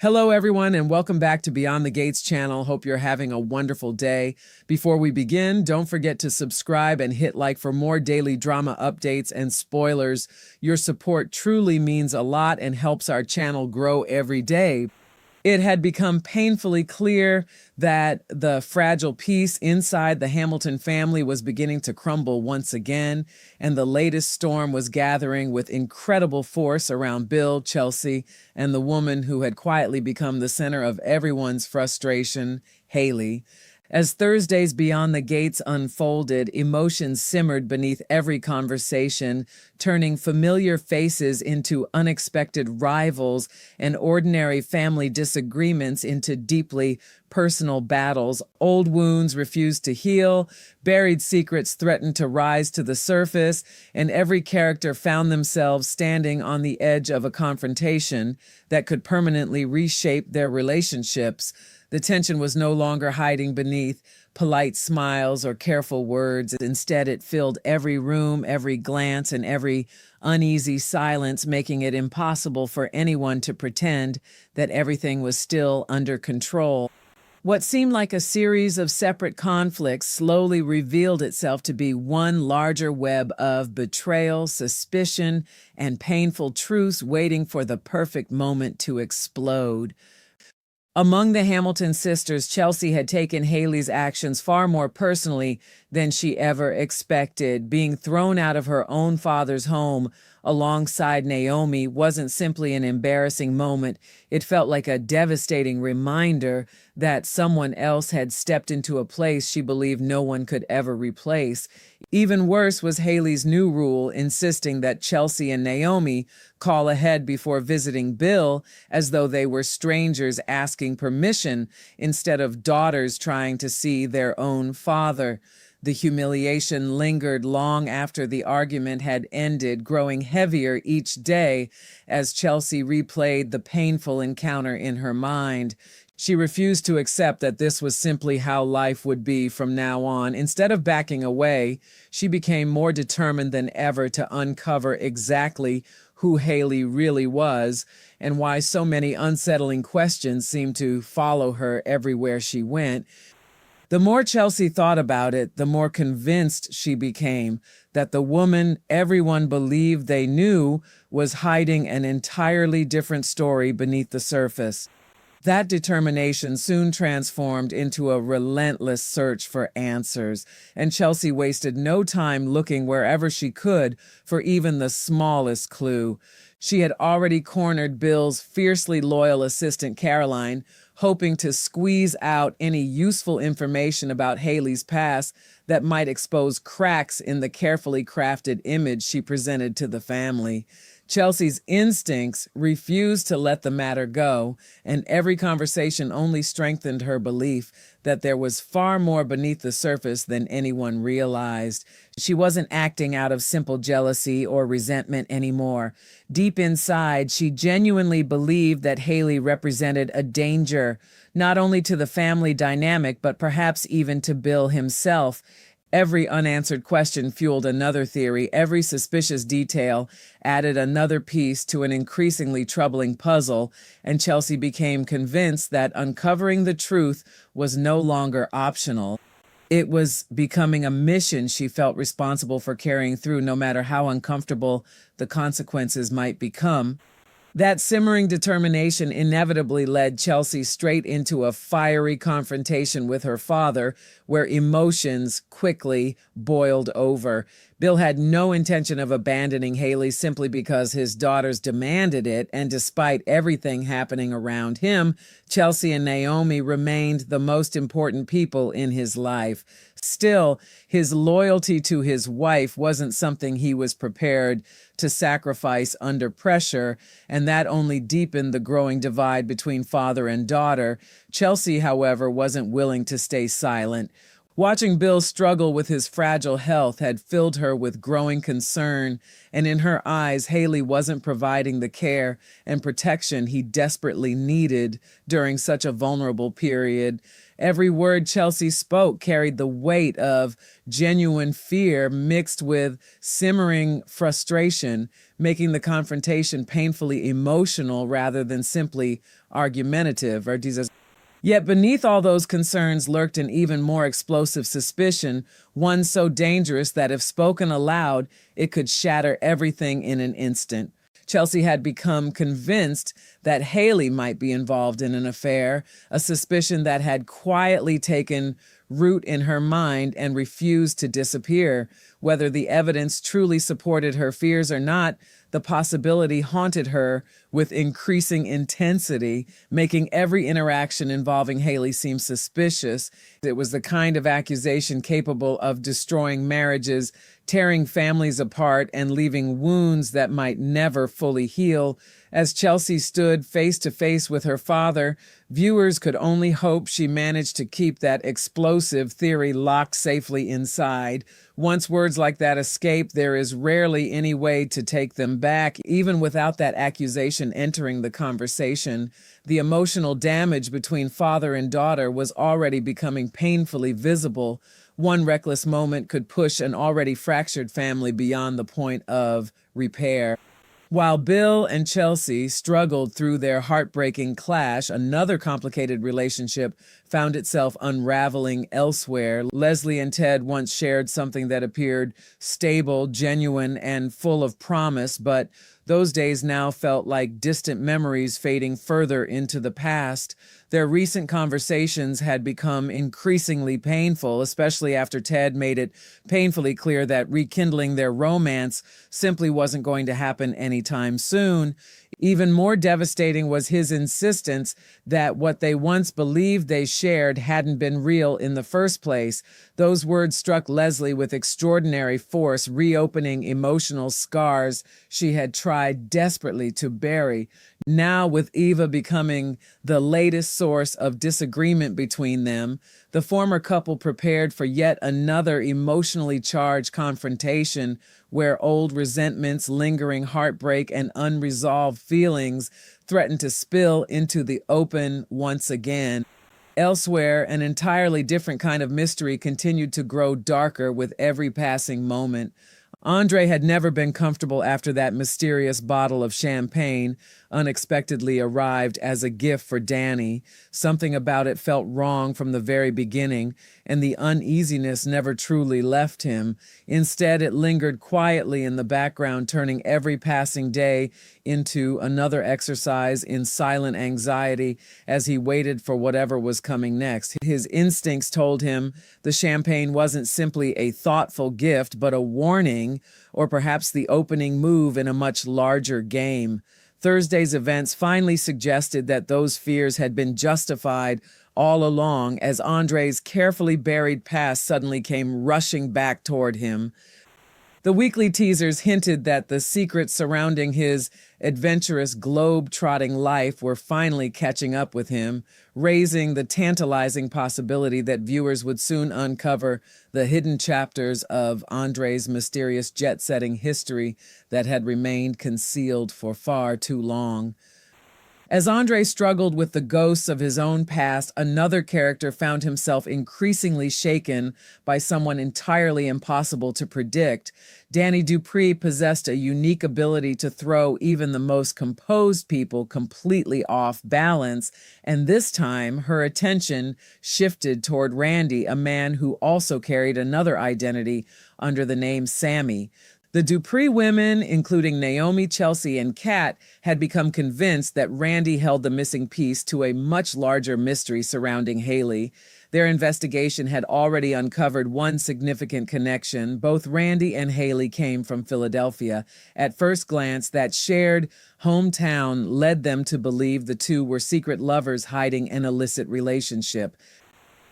Hello, everyone, and welcome back to Beyond the Gates channel. Hope you're having a wonderful day. Before we begin, don't forget to subscribe and hit like for more daily drama updates and spoilers. Your support truly means a lot and helps our channel grow every day. It had become painfully clear that the fragile peace inside the Hamilton family was beginning to crumble once again, and the latest storm was gathering with incredible force around Bill, Chelsea, and the woman who had quietly become the center of everyone's frustration, Hayley. As Thursday's Beyond the Gates unfolded, emotions simmered beneath every conversation, turning familiar faces into unexpected rivals and ordinary family disagreements into deeply personal battles. Old wounds refused to heal, buried secrets threatened to rise to the surface, and every character found themselves standing on the edge of a confrontation that could permanently reshape their relationships. The tension was no longer hiding beneath polite smiles or careful words. Instead, it filled every room, every glance, and every uneasy silence, making it impossible for anyone to pretend that everything was still under control. What seemed like a series of separate conflicts slowly revealed itself to be one larger web of betrayal, suspicion, and painful truths waiting for the perfect moment to explode. Among the Hamilton sisters, Chelsea had taken Hayley's actions far more personally than she ever expected. Being thrown out of her own father's home alongside Naomi wasn't simply an embarrassing moment. It felt like a devastating reminder that someone else had stepped into a place she believed no one could ever replace. Even worse was Hayley's new rule, insisting that Chelsea and Naomi call ahead before visiting Bill, as though they were strangers asking permission instead of daughters trying to see their own father. The humiliation lingered long after the argument had ended, growing heavier each day as Chelsea replayed the painful encounter in her mind. She refused to accept that this was simply how life would be from now on. Instead of backing away, she became more determined than ever to uncover exactly who Hayley really was and why so many unsettling questions seemed to follow her everywhere she went. The more Chelsea thought about it, the more convinced she became that the woman everyone believed they knew was hiding an entirely different story beneath the surface. That determination soon transformed into a relentless search for answers, and Chelsea wasted no time looking wherever she could for even the smallest clue. She had already cornered Bill's fiercely loyal assistant, Caroline, hoping to squeeze out any useful information about Hayley's past that might expose cracks in the carefully crafted image she presented to the family. Chelsea's instincts refused to let the matter go, and every conversation only strengthened her belief that there was far more beneath the surface than anyone realized. She wasn't acting out of simple jealousy or resentment anymore. Deep inside, she genuinely believed that Hayley represented a danger, not only to the family dynamic, but perhaps even to Bill himself. Every unanswered question fueled another theory. Every suspicious detail added another piece to an increasingly troubling puzzle, and Chelsea became convinced that uncovering the truth was no longer optional. It was becoming a mission she felt responsible for carrying through, no matter how uncomfortable the consequences might become. That simmering determination inevitably led Chelsea straight into a fiery confrontation with her father, where emotions quickly boiled over. Bill had no intention of abandoning Hayley simply because his daughters demanded it, and despite everything happening around him, Chelsea and Naomi remained the most important people in his life. Still, his loyalty to his wife wasn't something he was prepared to sacrifice under pressure, and that only deepened the growing divide between father and daughter. Chelsea, however, wasn't willing to stay silent. Watching Bill struggle with his fragile health had filled her with growing concern, and in her eyes, Hayley wasn't providing the care and protection he desperately needed during such a vulnerable period. Every word Chelsea spoke carried the weight of genuine fear mixed with simmering frustration, making the confrontation painfully emotional rather than simply argumentative. Yet beneath all those concerns lurked an even more explosive suspicion, one so dangerous that if spoken aloud, it could shatter everything in an instant. Chelsea had become convinced that Hayley might be involved in an affair, a suspicion that had quietly taken root in her mind and refused to disappear. Whether the evidence truly supported her fears or not, the possibility haunted her with increasing intensity, making every interaction involving Hayley seem suspicious. It was the kind of accusation capable of destroying marriages, tearing families apart, and leaving wounds that might never fully heal. As Chelsea stood face to face with her father, viewers could only hope she managed to keep that explosive theory locked safely inside. Once words like that escape, there is rarely any way to take them back. Even without that accusation entering the conversation, the emotional damage between father and daughter was already becoming painfully visible. One reckless moment could push an already fractured family beyond the point of repair. While Bill and Chelsea struggled through their heartbreaking clash, another complicated relationship found itself unraveling elsewhere. Leslie and Ted once shared something that appeared stable, genuine, and full of promise, but those days now felt like distant memories fading further into the past. Their recent conversations had become increasingly painful, especially after Ted made it painfully clear that rekindling their romance simply wasn't going to happen anytime soon. Even more devastating was his insistence that what they once believed they shared hadn't been real in the first place. Those words struck Leslie with extraordinary force, reopening emotional scars she had tried desperately to bury. Now, with Eva becoming the latest source of disagreement between them, the former couple prepared for yet another emotionally charged confrontation where old resentments, lingering heartbreak, and unresolved feelings threatened to spill into the open once again. Elsewhere, an entirely different kind of mystery continued to grow darker with every passing moment. Andre had never been comfortable after that mysterious bottle of champagne unexpectedly arrived as a gift for Danny. Something about it felt wrong from the very beginning, and the uneasiness never truly left him. Instead, it lingered quietly in the background, turning every passing day into another exercise in silent anxiety as he waited for whatever was coming next. His instincts told him the champagne wasn't simply a thoughtful gift, but a warning, or perhaps the opening move in a much larger game. Thursday's events finally suggested that those fears had been justified all along as Andre's carefully buried past suddenly came rushing back toward him. The weekly teasers hinted that the secrets surrounding his adventurous globe-trotting life were finally catching up with him, raising the tantalizing possibility that viewers would soon uncover the hidden chapters of Andre's mysterious jet-setting history that had remained concealed for far too long. As Andre struggled with the ghosts of his own past, another character found himself increasingly shaken by someone entirely impossible to predict. Danny Dupree possessed a unique ability to throw even the most composed people completely off balance, and this time her attention shifted toward Randy, a man who also carried another identity under the name Sammy. The Dupree women, including Naomi, Chelsea, and Kat, had become convinced that Randy held the missing piece to a much larger mystery surrounding Hayley. Their investigation had already uncovered one significant connection. Both Randy and Hayley came from Philadelphia. At first glance, that shared hometown led them to believe the two were secret lovers hiding an illicit relationship.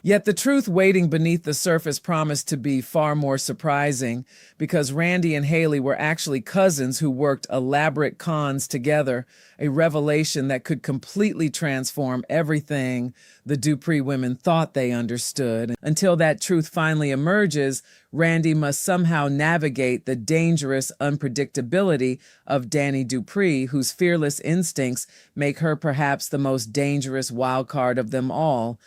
Yet the truth waiting beneath the surface promised to be far more surprising, because Randy and Hayley were actually cousins who worked elaborate cons together, a revelation that could completely transform everything the Dupree women thought they understood. Until that truth finally emerges, Randy must somehow navigate the dangerous unpredictability of Danny Dupree, whose fearless instincts make her perhaps the most dangerous wild card of them all.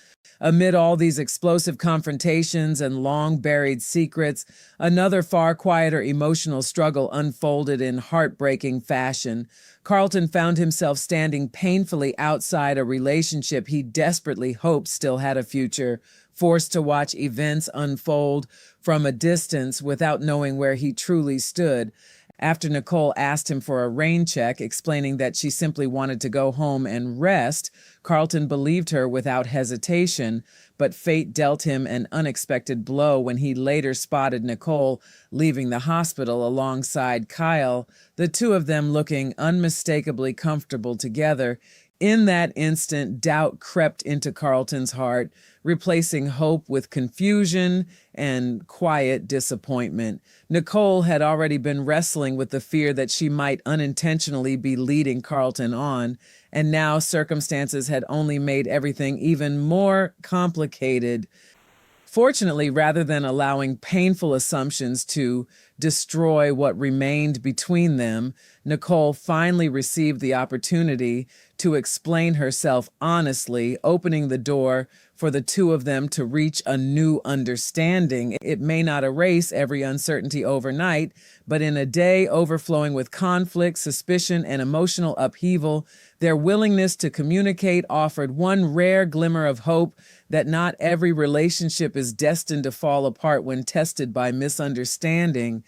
Amid all these explosive confrontations and long-buried secrets, another far quieter emotional struggle unfolded in heartbreaking fashion. Carlton found himself standing painfully outside a relationship he desperately hoped still had a future, forced to watch events unfold from a distance without knowing where he truly stood. After Nicole asked him for a rain check, explaining that she simply wanted to go home and rest, Carlton believed her without hesitation, but fate dealt him an unexpected blow when he later spotted Nicole leaving the hospital alongside Kyle, the two of them looking unmistakably comfortable together. In that instant, doubt crept into Carlton's heart, replacing hope with confusion and quiet disappointment. Nicole had already been wrestling with the fear that she might unintentionally be leading Carlton on, and now circumstances had only made everything even more complicated. Fortunately, rather than allowing painful assumptions to destroy what remained between them, Nicole finally received the opportunity to explain herself honestly, opening the door for the two of them to reach a new understanding. It may not erase every uncertainty overnight, but in a day overflowing with conflict, suspicion, and emotional upheaval, their willingness to communicate offered one rare glimmer of hope that not every relationship is destined to fall apart when tested by misunderstanding.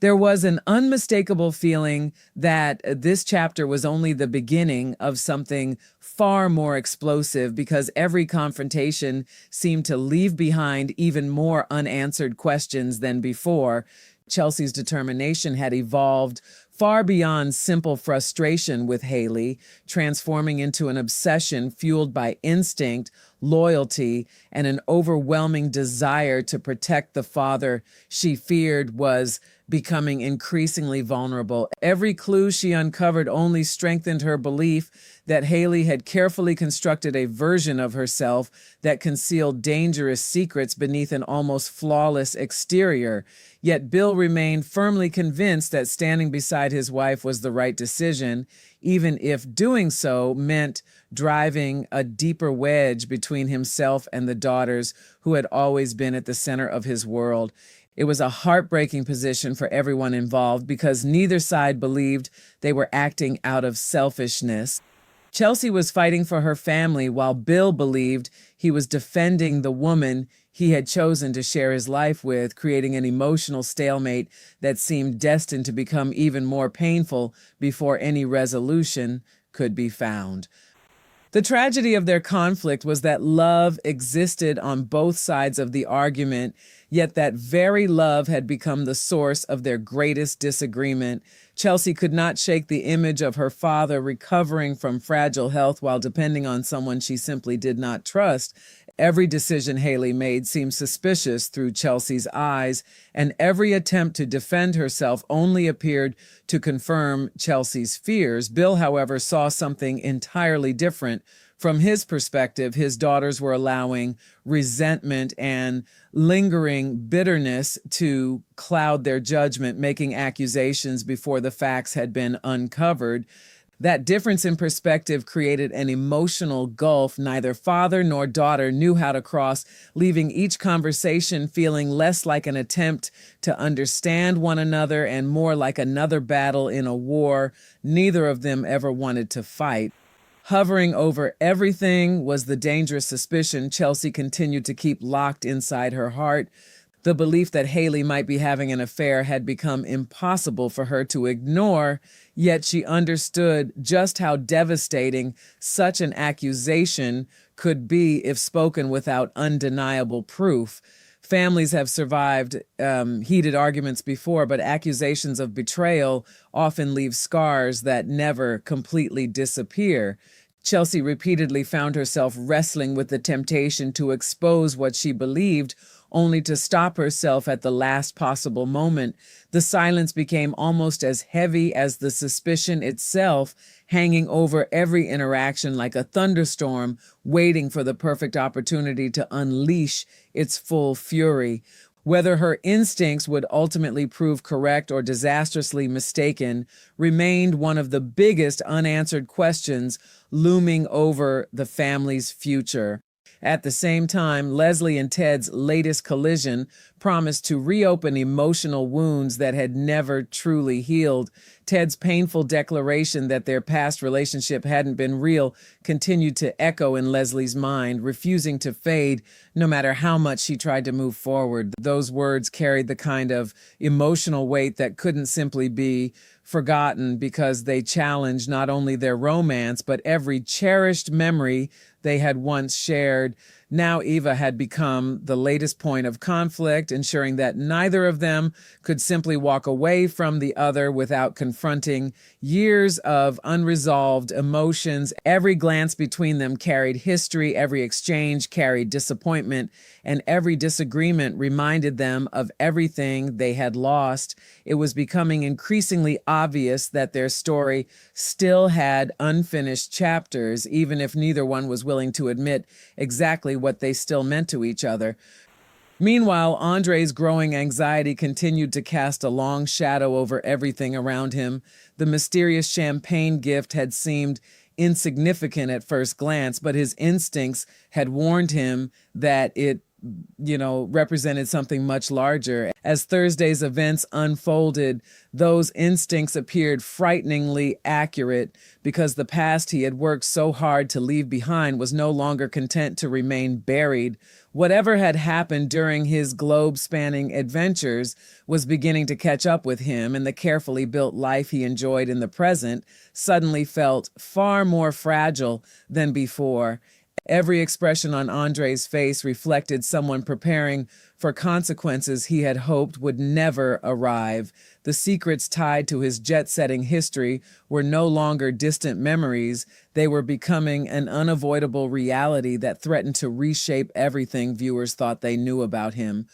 There was an unmistakable feeling that this chapter was only the beginning of something far more explosive, because every confrontation seemed to leave behind even more unanswered questions than before. Chelsea's determination had evolved far beyond simple frustration with Hayley, transforming into an obsession fueled by instinct, loyalty, and an overwhelming desire to protect the father she feared was becoming increasingly vulnerable. Every clue she uncovered only strengthened her belief that Hayley had carefully constructed a version of herself that concealed dangerous secrets beneath an almost flawless exterior. Yet Bill remained firmly convinced that standing beside his wife was the right decision, even if doing so meant driving a deeper wedge between himself and the daughters who had always been at the center of his world. It was a heartbreaking position for everyone involved, because neither side believed they were acting out of selfishness. Chelsea was fighting for her family, while Bill believed he was defending the woman he had chosen to share his life with, creating an emotional stalemate that seemed destined to become even more painful before any resolution could be found. The tragedy of their conflict was that love existed on both sides of the argument, yet that very love had become the source of their greatest disagreement. Chelsea could not shake the image of her father recovering from fragile health while depending on someone she simply did not trust. Every decision Hayley made seemed suspicious through Chelsea's eyes, and every attempt to defend herself only appeared to confirm Chelsea's fears. Bill, however, saw something entirely different. From his perspective, his daughters were allowing resentment and lingering bitterness to cloud their judgment, making accusations before the facts had been uncovered. That difference in perspective created an emotional gulf neither father nor daughter knew how to cross, leaving each conversation feeling less like an attempt to understand one another and more like another battle in a war neither of them ever wanted to fight. Hovering over everything was the dangerous suspicion Chelsea continued to keep locked inside her heart. The belief that Hayley might be having an affair had become impossible for her to ignore, yet she understood just how devastating such an accusation could be if spoken without undeniable proof. Families have survived heated arguments before, but accusations of betrayal often leave scars that never completely disappear. Chelsea repeatedly found herself wrestling with the temptation to expose what she believed, only to stop herself at the last possible moment. The silence became almost as heavy as the suspicion itself, hanging over every interaction like a thunderstorm, waiting for the perfect opportunity to unleash its full fury. Whether her instincts would ultimately prove correct or disastrously mistaken remained one of the biggest unanswered questions looming over the family's future. At the same time, Leslie and Ted's latest collision promised to reopen emotional wounds that had never truly healed. Ted's painful declaration that their past relationship hadn't been real continued to echo in Leslie's mind, refusing to fade no matter how much she tried to move forward. Those words carried the kind of emotional weight that couldn't simply be forgotten because they challenged not only their romance, but every cherished memory they had once shared. Now Eva had become the latest point of conflict, ensuring that neither of them could simply walk away from the other without confronting years of unresolved emotions. Every glance between them carried history, every exchange carried disappointment, and every disagreement reminded them of everything they had lost. It was becoming increasingly obvious that their story still had unfinished chapters, even if neither one was willing to admit exactly what they still meant to each other. Meanwhile, Andre's growing anxiety continued to cast a long shadow over everything around him. The mysterious champagne gift had seemed insignificant at first glance, but his instincts had warned him that it represented something much larger. As Thursday's events unfolded, those instincts appeared frighteningly accurate because the past he had worked so hard to leave behind was no longer content to remain buried. Whatever had happened during his globe-spanning adventures was beginning to catch up with him, and the carefully built life he enjoyed in the present suddenly felt far more fragile than before. Every expression on Andre's face reflected someone preparing for consequences he had hoped would never arrive. The secrets tied to his jet-setting history were no longer distant memories. They were becoming an unavoidable reality that threatened to reshape everything viewers thought they knew about him.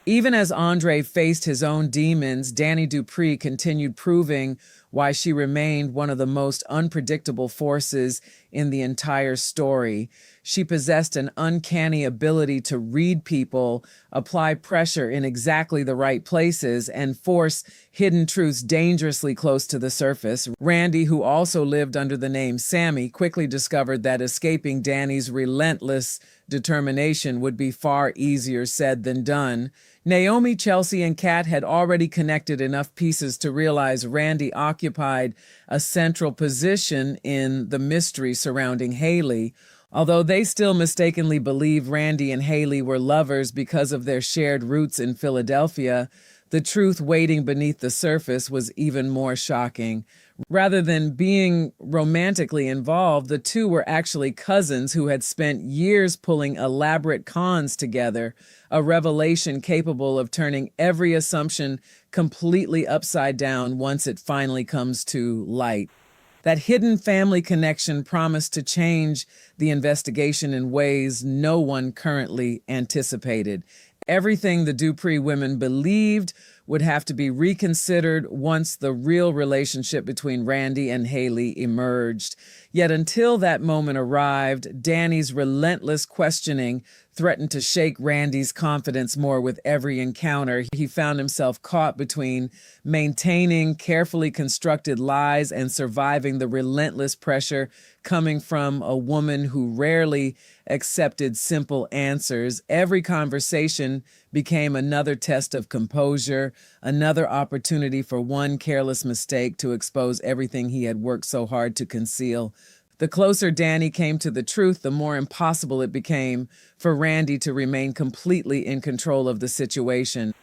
Even as Andre faced his own demons, Danny Dupree continued proving why she remained one of the most unpredictable forces in the entire story. She possessed an uncanny ability to read people, apply pressure in exactly the right places, and force hidden truths dangerously close to the surface. Randy, who also lived under the name Sammy, quickly discovered that escaping Danny's relentless determination would be far easier said than done. Naomi, Chelsea, and Kat had already connected enough pieces to realize Randy occupied a central position in the mystery surrounding Hayley. Although they still mistakenly believed Randy and Hayley were lovers because of their shared roots in Philadelphia, the truth waiting beneath the surface was even more shocking. Rather than being romantically involved, the two were actually cousins who had spent years pulling elaborate cons together, a revelation capable of turning every assumption completely upside down once it finally comes to light. That hidden family connection promised to change the investigation in ways no one currently anticipated. Everything the Dupree women believed would have to be reconsidered once the real relationship between Randy and Hayley emerged. Yet until that moment arrived, Danny's relentless questioning threatened to shake Randy's confidence more with every encounter. He found himself caught between maintaining carefully constructed lies and surviving the relentless pressure coming from a woman who rarely accepted simple answers. Every conversation became another test of composure, another opportunity for one careless mistake to expose everything he had worked so hard to conceal. The closer Danny came to the truth, the more impossible it became for Randy to remain completely in control of the situation.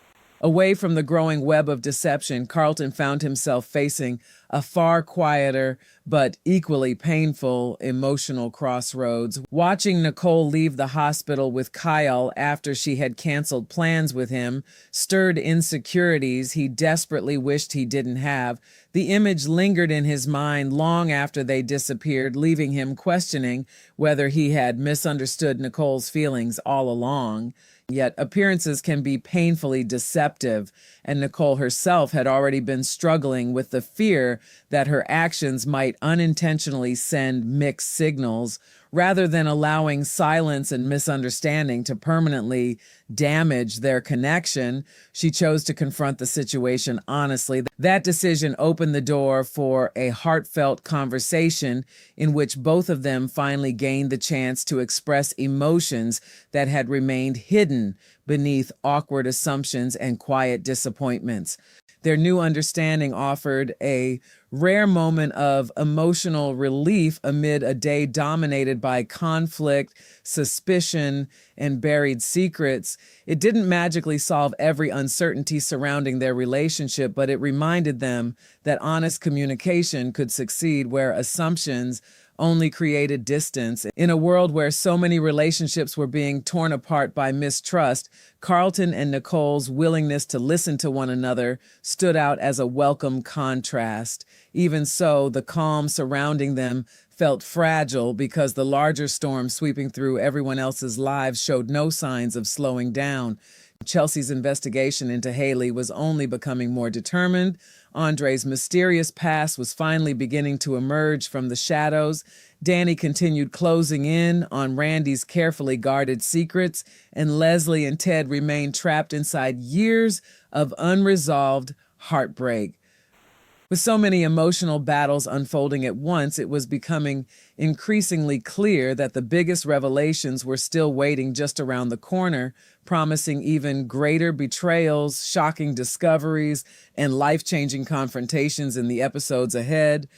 Away from the growing web of deception, Carlton found himself facing a far quieter but equally painful emotional crossroads. Watching Nicole leave the hospital with Kyle after she had canceled plans with him stirred insecurities he desperately wished he didn't have. The image lingered in his mind long after they disappeared, leaving him questioning whether he had misunderstood Nicole's feelings all along. Yet appearances can be painfully deceptive, and Nicole herself had already been struggling with the fear that her actions might unintentionally send mixed signals. Rather than allowing silence and misunderstanding to permanently damage their connection, she chose to confront the situation honestly. That decision opened the door for a heartfelt conversation in which both of them finally gained the chance to express emotions that had remained hidden beneath awkward assumptions and quiet disappointments. Their new understanding offered a rare moment of emotional relief amid a day dominated by conflict, suspicion, and buried secrets. It didn't magically solve every uncertainty surrounding their relationship, but it reminded them that honest communication could succeed where assumptions only created distance. In a world where so many relationships were being torn apart by mistrust, Carlton and Nicole's willingness to listen to one another stood out as a welcome contrast. Even so, the calm surrounding them felt fragile because the larger storm sweeping through everyone else's lives showed no signs of slowing down. Chelsea's investigation into Hayley was only becoming more determined. Andre's mysterious past was finally beginning to emerge from the shadows. Danny continued closing in on Randy's carefully guarded secrets, and Leslie and Ted remained trapped inside years of unresolved heartbreak. With so many emotional battles unfolding at once, it was becoming increasingly clear that the biggest revelations were still waiting just around the corner, promising even greater betrayals, shocking discoveries, and life-changing confrontations in the episodes ahead.